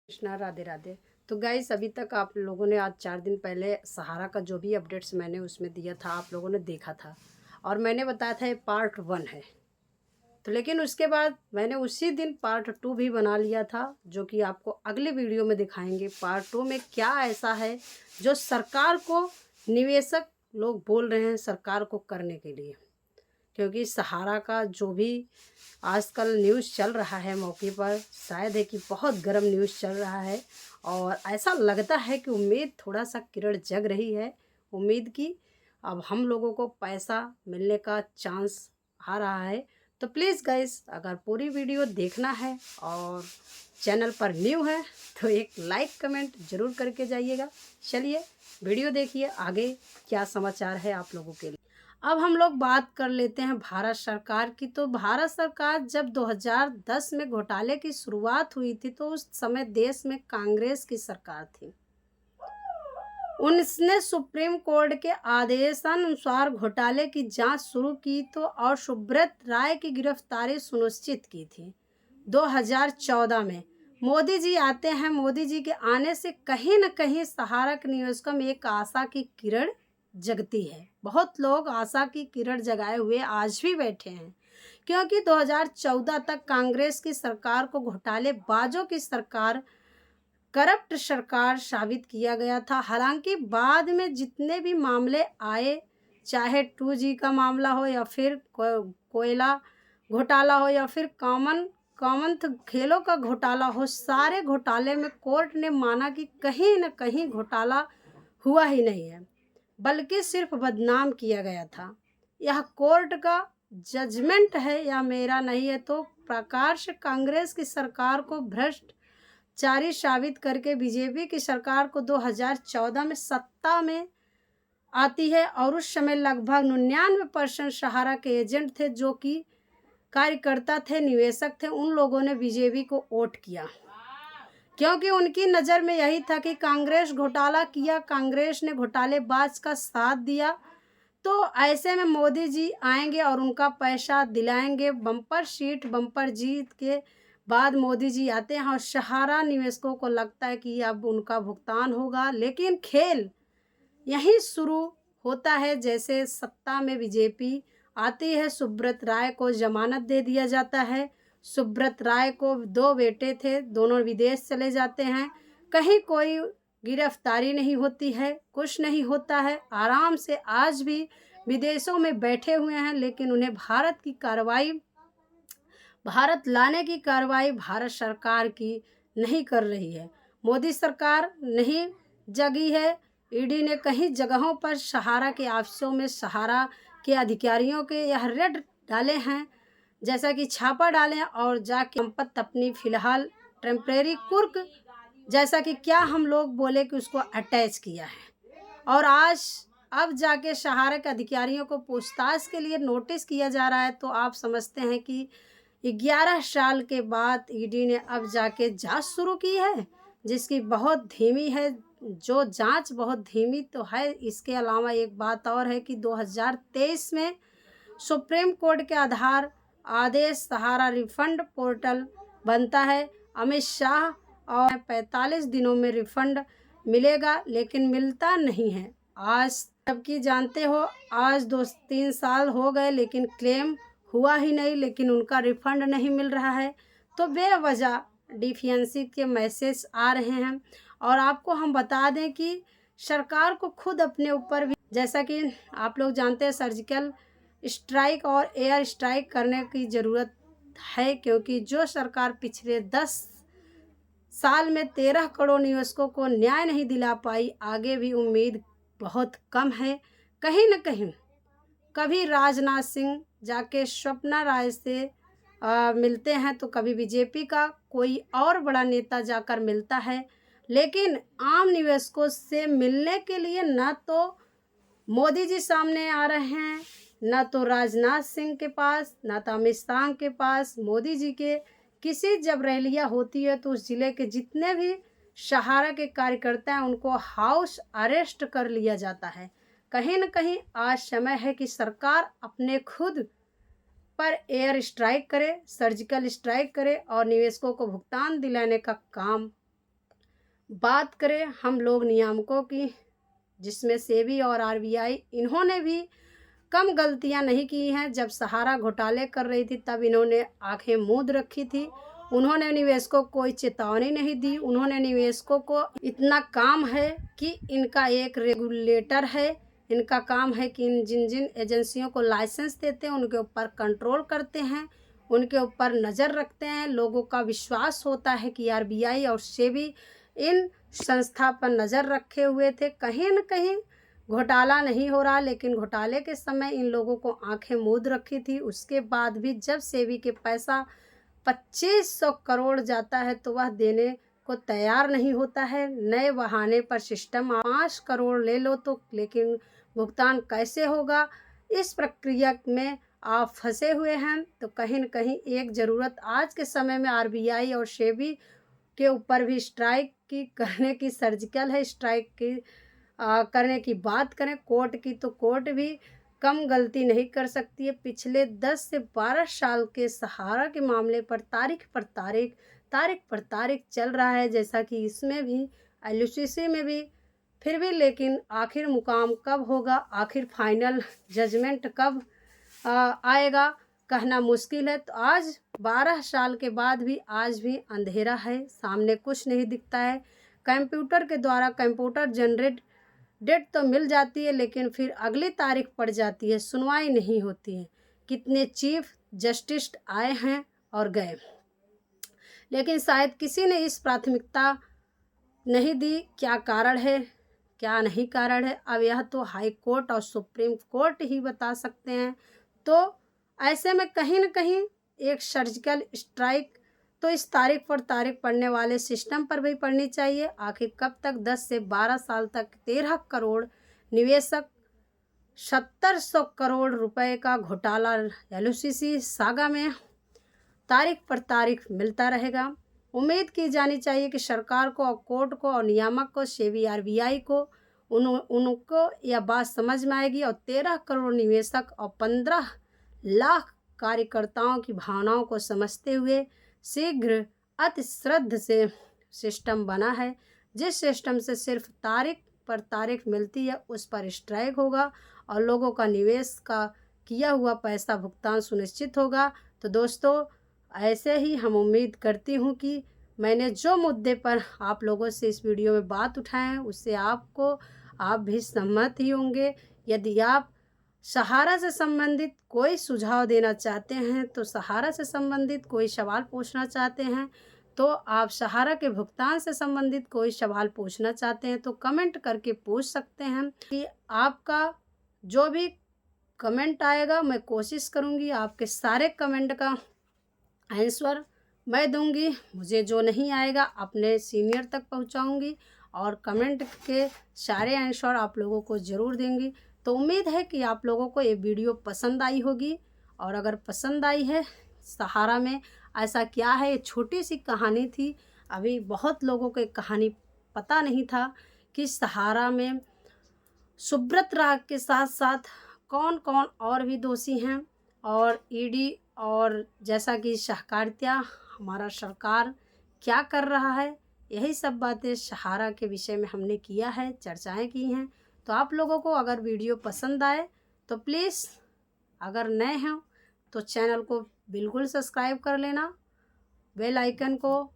कृष्णा, राधे राधे। तो गाइस, अभी तक आप लोगों ने आज 4 दिन पहले सहारा का जो भी अपडेट्स मैंने उसमें दिया था आप लोगों ने देखा था, और मैंने बताया था ये पार्ट 1 है। तो लेकिन उसके बाद मैंने उसी दिन पार्ट 2 भी बना लिया था, जो कि आपको अगले वीडियो में दिखाएंगे। पार्ट 2 में क्या ऐसा है जो सरकार को निवेशक लोग बोल रहे हैं सरकार को करने के लिए, क्योंकि सहारा का जो भी आजकल न्यूज़ चल रहा है मौके पर, शायद है कि बहुत गर्म न्यूज़ चल रहा है। और ऐसा लगता है कि उम्मीद थोड़ा सा किरण जग रही है, उम्मीद की अब हम लोगों को पैसा मिलने का चांस आ रहा है। तो प्लीज़ गाइस, अगर पूरी वीडियो देखना है और चैनल पर न्यू है तो एक लाइक कमेंट ज़रूर करके जाइएगा। चलिए वीडियो देखिए आगे क्या समाचार है आप लोगों के लिए। अब हम लोग बात कर लेते हैं भारत सरकार की। तो भारत सरकार जब 2010 में घोटाले की शुरुआत हुई थी तो उस समय देश में कांग्रेस की सरकार थी। उसने सुप्रीम कोर्ट के आदेशानुसार घोटाले की जांच शुरू की तो और सुब्रत राय की गिरफ्तारी सुनिश्चित की थी। 2014 में मोदी जी आते हैं। मोदी जी के आने से कहीं न कहीं सहारा के निवेशकों में एक आशा की किरण जगती है। बहुत लोग आशा की किरण जगाए हुए आज भी बैठे हैं, क्योंकि 2014 तक कांग्रेस की सरकार को घोटालेबाजों की सरकार, करप्ट सरकार साबित किया गया था। हालांकि बाद में जितने भी मामले आए, चाहे 2G का मामला हो या फिर कोयला घोटाला हो या फिर कॉमनवेल्थ खेलों का घोटाला हो, सारे घोटाले में कोर्ट ने माना कि कहीं न कहीं घोटाला हुआ ही नहीं है, बल्कि सिर्फ बदनाम किया गया था। यह कोर्ट का जजमेंट है या मेरा नहीं है। तो प्रकार से कांग्रेस की सरकार को भ्रष्टाचारी साबित करके बीजेपी की सरकार को 2014 में सत्ता में आती है, और उस समय लगभग 99% सहारा के एजेंट थे, जो कि कार्यकर्ता थे, निवेशक थे। उन लोगों ने बीजेपी को वोट किया, क्योंकि उनकी नज़र में यही था कि कांग्रेस घोटाला किया, कांग्रेस ने घोटालेबाज का साथ दिया, तो ऐसे में मोदी जी आएंगे और उनका पैसा दिलाएंगे। बम्पर सीट, बम्पर जीत के बाद मोदी जी आते हैं और सहारा निवेशकों को लगता है कि अब उनका भुगतान होगा। लेकिन खेल यहीं शुरू होता है। जैसे सत्ता में बीजेपी आती है, सुब्रत राय को जमानत दे दिया जाता है। सुब्रत राय को 2 बेटे थे, दोनों विदेश चले जाते हैं, कहीं कोई गिरफ्तारी नहीं होती है, कुछ नहीं होता है, आराम से आज भी विदेशों में बैठे हुए हैं। लेकिन उन्हें भारत लाने की कार्रवाई भारत सरकार की नहीं कर रही है। मोदी सरकार नहीं जगी है। ईडी ने कई जगहों पर सहारा के ऑफिसों में सहारा के अधिकारियों के यह रेड डाले हैं, जैसा कि छापा डालें और जाके संपत्ति अपनी फिलहाल टेम्परेरी कुर्क, जैसा कि क्या हम लोग बोले कि उसको अटैच किया है। और आज अब जाके सहारा के अधिकारियों को पूछताछ के लिए नोटिस किया जा रहा है। तो आप समझते हैं कि 11 साल के बाद ईडी ने अब जाके जांच शुरू की है, जिसकी बहुत धीमी है, जो जांच बहुत धीमी तो है। इसके अलावा एक बात और है कि 2023 में सुप्रीम कोर्ट के आदेश सहारा रिफंड पोर्टल बनता है। अमित शाह और 45 दिनों में रिफंड मिलेगा, लेकिन मिलता नहीं है आज, जबकि जानते हो आज 2-3 साल हो गए लेकिन क्लेम हुआ ही नहीं, लेकिन उनका रिफंड नहीं मिल रहा है। तो बेवजह डिफियंसी के मैसेज आ रहे हैं। और आपको हम बता दें कि सरकार को खुद अपने ऊपर भी, जैसा कि आप लोग जानते हैं, सर्जिकल स्ट्राइक और एयर स्ट्राइक करने की ज़रूरत है, क्योंकि जो सरकार पिछले 10 साल में 13 करोड़ निवेशकों को न्याय नहीं दिला पाई, आगे भी उम्मीद बहुत कम है। कहीं न कहीं कभी राजनाथ सिंह जाके स्वप्ना राय से मिलते हैं, तो कभी बीजेपी का कोई और बड़ा नेता जाकर मिलता है, लेकिन आम निवेशकों से मिलने के लिए ना तो मोदी जी सामने आ रहे हैं, ना तो राजनाथ सिंह के पास, ना तो अमित शाह के पास। मोदी जी के किसी जब रैलियाँ होती है तो उस जिले के जितने भी सहारा के कार्यकर्ता हैं उनको हाउस अरेस्ट कर लिया जाता है। कहीं न कहीं आज समय है कि सरकार अपने खुद पर एयर स्ट्राइक करे, सर्जिकल स्ट्राइक करे और निवेशकों को भुगतान दिलाने का काम बात करें हम लोग नियामकों की, जिसमें सेबी और आरबीआई, इन्होंने भी कम गलतियां नहीं की हैं। जब सहारा घोटाले कर रही थी तब इन्होंने आंखें मूंद रखी थी। उन्होंने निवेशकों को कोई चेतावनी नहीं दी। उन्होंने निवेशकों को, इतना काम है कि इनका एक रेगुलेटर है, इनका काम है कि इन जिन जिन एजेंसियों को लाइसेंस देते हैं उनके ऊपर कंट्रोल करते हैं, उनके ऊपर नज़र रखते हैं। लोगों का विश्वास होता है कि आरबीआई और सेबी इन संस्था पर नज़र रखे हुए थे। कहीं न कहीं घोटाला नहीं हो रहा, लेकिन घोटाले के समय इन लोगों को आंखें मूंद रखी थी। उसके बाद भी जब सेबी के पैसा 2500 करोड़ जाता है तो वह देने को तैयार नहीं होता है। नए बहाने पर सिस्टम 5 करोड़ ले लो तो, लेकिन भुगतान कैसे होगा, इस प्रक्रिया में आप फंसे हुए हैं। तो कहीं न कहीं एक ज़रूरत आज के समय में आरबीआई और सेबी के ऊपर भी स्ट्राइक की करने की सर्जिकल है। स्ट्राइक की करने की बात करें कोर्ट की, तो कोर्ट भी कम गलती नहीं कर सकती है। पिछले 10 से 12 साल के सहारा के मामले पर तारीख पर तारीख चल रहा है, जैसा कि इसमें भी एलयूसीसी में भी। फिर भी लेकिन आखिर मुकाम कब होगा, आखिर फाइनल जजमेंट कब आएगा, कहना मुश्किल है। तो आज 12 साल के बाद भी आज भी अंधेरा है, सामने कुछ नहीं दिखता है। कंप्यूटर के द्वारा कंप्यूटर जनरेट डेट तो मिल जाती है, लेकिन फिर अगली तारीख पड़ जाती है, सुनवाई नहीं होती है। कितने चीफ जस्टिस आए हैं और गए, लेकिन शायद किसी ने इस प्राथमिकता नहीं दी। क्या कारण है, क्या नहीं कारण है, अब यह तो हाई कोर्ट और सुप्रीम कोर्ट ही बता सकते हैं। तो ऐसे में कहीं न कहीं एक सर्जिकल स्ट्राइक तो इस तारीख पर तारीख पढ़ने वाले सिस्टम पर भी पढ़नी चाहिए। आखिर कब तक 10 से 12 साल तक 13 करोड़ निवेशक 700 करोड़ रुपए का घोटाला एलयूसीसी सागा में तारीख पर तारीख मिलता रहेगा। उम्मीद की जानी चाहिए कि सरकार को और कोर्ट को और नियामक को, सेबी आरबीआई को, उनको यह बात समझ में आएगी और 13 करोड़ निवेशक और 15 लाख कार्यकर्ताओं की भावनाओं को समझते हुए शीघ्र अति श्रद्ध से सिस्टम बना है। जिस सिस्टम से सिर्फ तारीख पर तारीख मिलती है उस पर स्ट्राइक होगा और लोगों का निवेश का किया हुआ पैसा भुगतान सुनिश्चित होगा। तो दोस्तों, ऐसे ही हम उम्मीद करती हूँ कि मैंने जो मुद्दे पर आप लोगों से इस वीडियो में बात उठाए हैं उससे आप भी सहमत ही होंगे। यदि आप सहारा से संबंधित कोई सुझाव देना चाहते हैं, तो सहारा से संबंधित कोई सवाल पूछना चाहते हैं, तो आप सहारा के भुगतान से संबंधित कोई सवाल पूछना चाहते हैं तो कमेंट करके पूछ सकते हैं। कि आपका जो भी कमेंट आएगा मैं कोशिश करूंगी आपके सारे कमेंट का आंसर मैं दूंगी। मुझे जो नहीं आएगा अपने सीनियर तक पहुंचाऊंगी और कमेंट के सारे आंसर आप लोगों को ज़रूर देंगी। तो उम्मीद है कि आप लोगों को ये वीडियो पसंद आई होगी, और अगर पसंद आई है, सहारा में ऐसा क्या है, ये छोटी सी कहानी थी। अभी बहुत लोगों को कहानी पता नहीं था कि सहारा में सुब्रत राग के साथ साथ कौन कौन और भी दोषी हैं, और ईडी और जैसा कि सहकारिता हमारा सरकार क्या कर रहा है, यही सब बातें सहारा के विषय में हमने किया है, चर्चाएं की हैं। तो आप लोगों को अगर वीडियो पसंद आए तो प्लीज़, अगर नए हैं तो चैनल को बिल्कुल सब्सक्राइब कर लेना, बेल आइकन को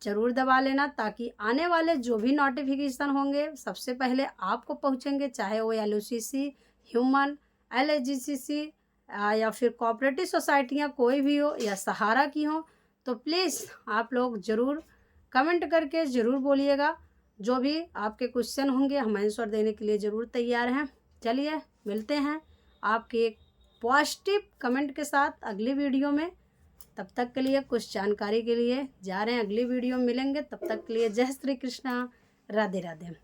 ज़रूर दबा लेना, ताकि आने वाले जो भी नोटिफिकेशन होंगे सबसे पहले आपको पहुंचेंगे, चाहे वो एलयूसीसी, ह्यूमन, एलआईजीसीसी या फिर कोऑपरेटिव सोसाइटियाँ कोई भी हो या सहारा की हो। तो प्लीज़ आप लोग ज़रूर कमेंट करके ज़रूर बोलिएगा। जो भी आपके क्वेश्चन होंगे हम आंसर देने के लिए ज़रूर तैयार हैं। चलिए मिलते हैं आपके एक पॉजिटिव कमेंट के साथ अगली वीडियो में। तब तक के लिए कुछ जानकारी के लिए जा रहे हैं, अगली वीडियो में मिलेंगे। तब तक के लिए जय श्री कृष्णा, राधे राधे।